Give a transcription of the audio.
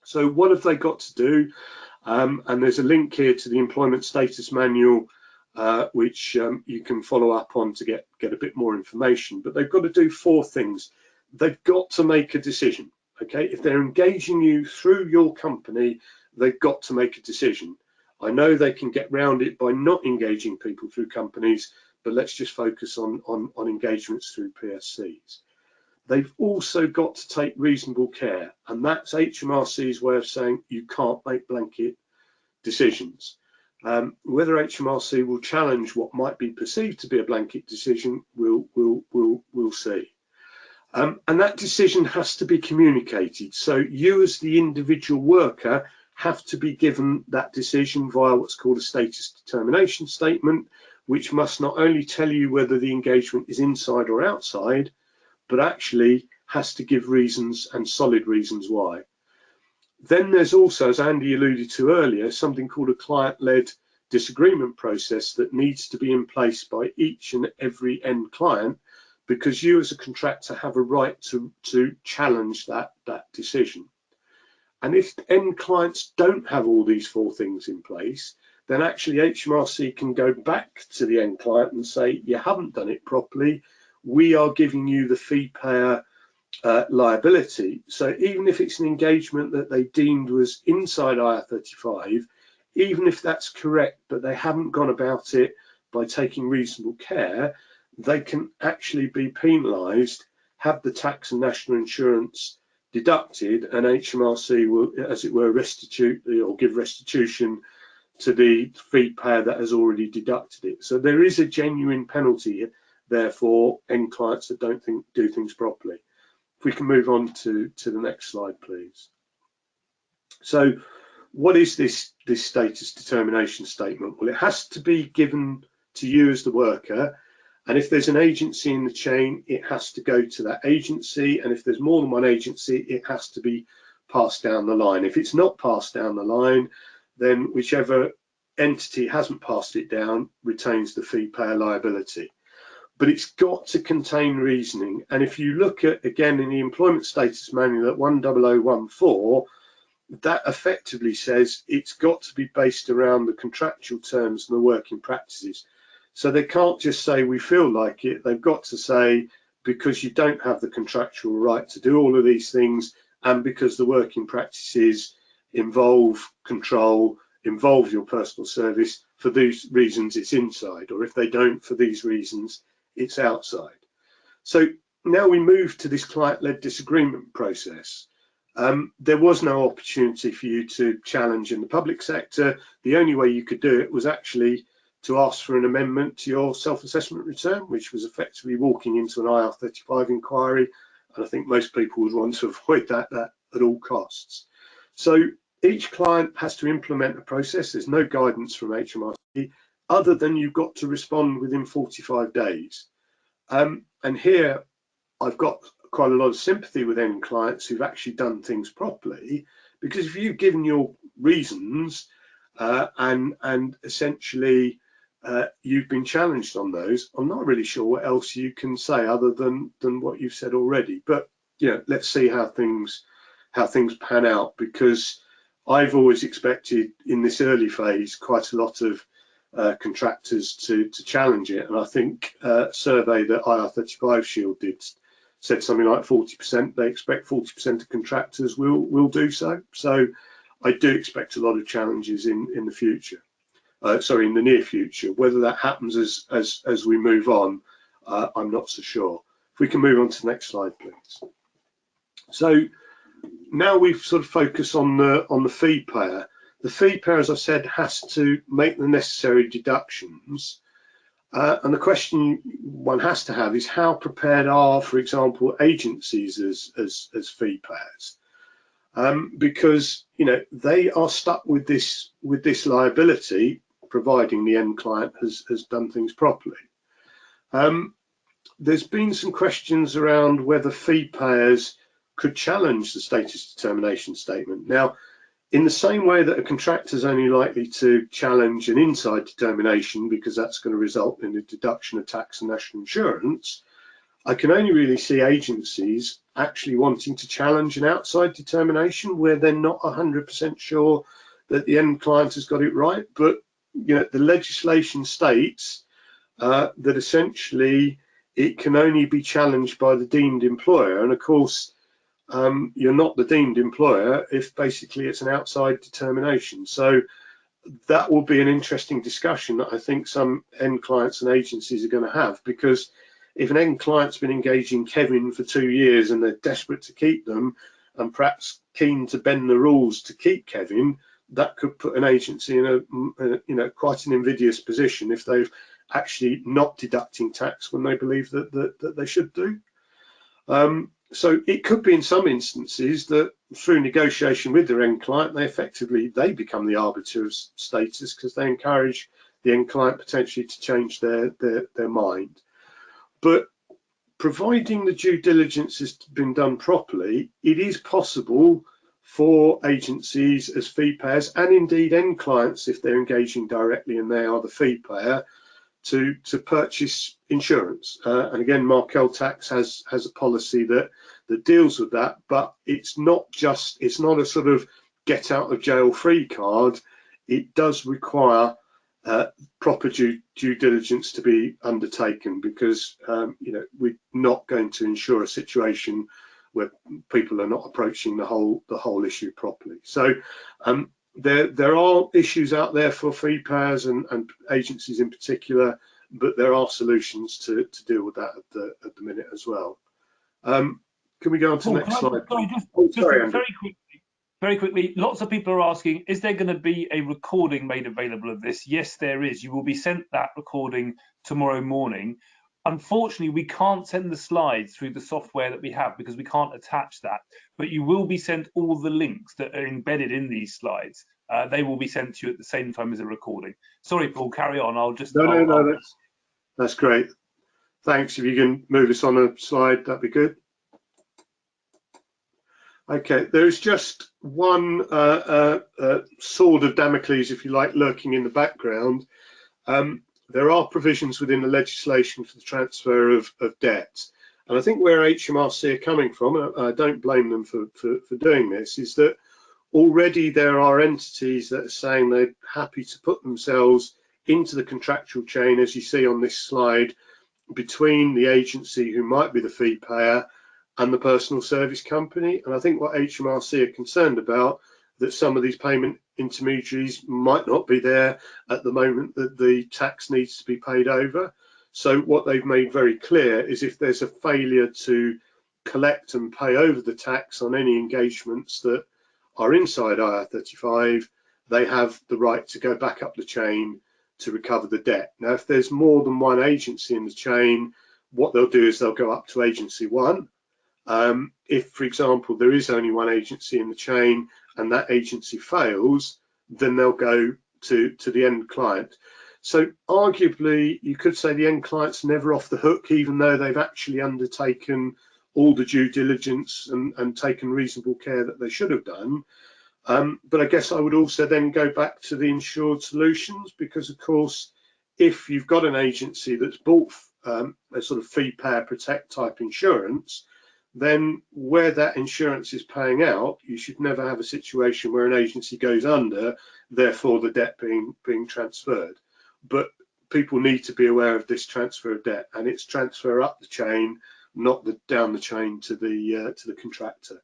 So what have they got to do? And there's a link here to the Employment Status Manual, which you can follow up on to get a bit more information. But they've got to do 4 things. They've got to make a decision. Okay, if they're engaging you through your company, they've got to make a decision. I know they can get round it by not engaging people through companies, but let's just focus on engagements through PSCs. They've also got to take reasonable care, and that's HMRC's way of saying you can't make blanket decisions. Whether HMRC will challenge what might be perceived to be a blanket decision, we'll see. And that decision has to be communicated. So you as the individual worker have to be given that decision via what's called a status determination statement, which must not only tell you whether the engagement is inside or outside, but actually has to give reasons and solid reasons why. Then there's also, as Andy alluded to earlier, something called a client-led disagreement process that needs to be in place by each and every end client, because you as a contractor have a right to challenge that decision. And if end clients don't have all these 4 things in place, then actually HMRC can go back to the end client and say, you haven't done it properly, we are giving you the fee payer liability. So even if it's an engagement that they deemed was inside IR35, even if that's correct, but they haven't gone about it by taking reasonable care, they can actually be penalised, have the tax and national insurance deducted, and HMRC will, as it were, restitute or give restitution to the fee payer that has already deducted it. So there is a genuine penalty there for end clients that don't do things properly. If we can move on to the next slide, please. So what is this status determination statement? Well, it has to be given to you as the worker, and if there's an agency in the chain, it has to go to that agency, and if there's more than one agency, it has to be passed down the line. If it's not passed down the line, then whichever entity hasn't passed it down retains the fee payer liability. But it's got to contain reasoning, and if you look at, again, in the Employment Status Manual at 10014, that effectively says it's got to be based around the contractual terms and the working practices. So they can't just say we feel like it, they've got to say because you don't have the contractual right to do all of these things, and because the working practices involve control, involve your personal service, for these reasons it's inside, or if they don't, for these reasons it's outside. So now we move to this client-led disagreement process. There was no opportunity for you to challenge in the public sector. The only way you could do it was actually to ask for an amendment to your self-assessment return, which was effectively walking into an IR35 inquiry, and I think most people would want to avoid that at all costs. So each client has to implement a process. There's no guidance from HMRC other than you've got to respond within 45 days. And here I've got quite a lot of sympathy with end clients who've actually done things properly, because if you've given your reasons and essentially you've been challenged on those, I'm not really sure what else you can say other than what you've said already. But yeah, let's see how things pan out, because I've always expected in this early phase quite a lot of contractors to challenge it, and I think a survey that IR35 Shield did said something like 40%. They expect 40% of contractors will do so. So I do expect a lot of challenges in the future. Sorry, in the near future. Whether that happens as we move on, I'm not so sure. If we can move on to the next slide, please. So now we've sort of focused on the fee payer. The fee payer, as I said, has to make the necessary deductions. And the question one has to have is how prepared are, for example, agencies as fee payers? Because they are stuck with this liability, providing the end client has done things properly. There's been some questions around whether fee payers could challenge the status determination statement. Now, in the same way that a contractor is only likely to challenge an inside determination because that's going to result in the deduction of tax and national insurance, I can only really see agencies actually wanting to challenge an outside determination where they're not 100% sure that the end client has got it right. But the legislation states that essentially it can only be challenged by the deemed employer, and of course you're not the deemed employer if basically it's an outside determination. So that will be an interesting discussion that I think some end clients and agencies are going to have, because if an end client's been engaging Kevin for 2 years and they're desperate to keep them and perhaps keen to bend the rules to keep Kevin, that could put an agency in a quite an invidious position if they've actually not deducting tax when they believe that they should do. So it could be in some instances that through negotiation with their end client, they become the arbiter of status, because they encourage the end client potentially to change their mind. But providing the due diligence has been done properly, it is possible for agencies as fee payers, and indeed end clients if they're engaging directly and they are the fee payer, to purchase insurance. And again, Markel Tax has a policy that deals with that, but it's not a sort of get out of jail free card. It does require proper due diligence to be undertaken, because we're not going to ensure a situation where people are not approaching the whole issue properly. So there are issues out there for fee payers and agencies in particular, but there are solutions to deal with that at the minute as well. Can we go on to the next slide? Sorry, very quickly, lots of people are asking, is there going to be a recording made available of this? Yes, there is. You will be sent that recording tomorrow morning. Unfortunately, we can't send the slides through the software that we have because we can't attach that, but you will be sent all the links that are embedded in these slides. They will be sent to you at the same time as a recording. Sorry, Paul, carry on. No, that's great. Thanks. If you can move us on a slide, that'd be good. Okay, there's just one sword of Damocles, if you like, lurking in the background. There are provisions within the legislation for the transfer of debt. And I think where HMRC are coming from, and I don't blame them for doing this, is that already there are entities that are saying they're happy to put themselves into the contractual chain, as you see on this slide, between the agency who might be the fee payer and the personal service company. And I think what HMRC are concerned about, that some of these payment intermediaries might not be there at the moment that the tax needs to be paid over. So what they've made very clear is if there's a failure to collect and pay over the tax on any engagements that are inside IR35, they have the right to go back up the chain to recover the debt. Now, if there's more than one agency in the chain, what they'll do is they'll go up to agency one. If, for example, there is only one agency in the chain and that agency fails, then they'll go to the end client. So arguably, you could say the end client's never off the hook, even though they've actually undertaken all the due diligence and taken reasonable care that they should have done. But I guess I would also then go back to the insured solutions, because of course, if you've got an agency that's bought a sort of fee payer protect type insurance, then where that insurance is paying out, you should never have a situation where an agency goes under, therefore the debt being transferred. But people need to be aware of this transfer of debt, and it's transfer up the chain, not down the chain to the contractor.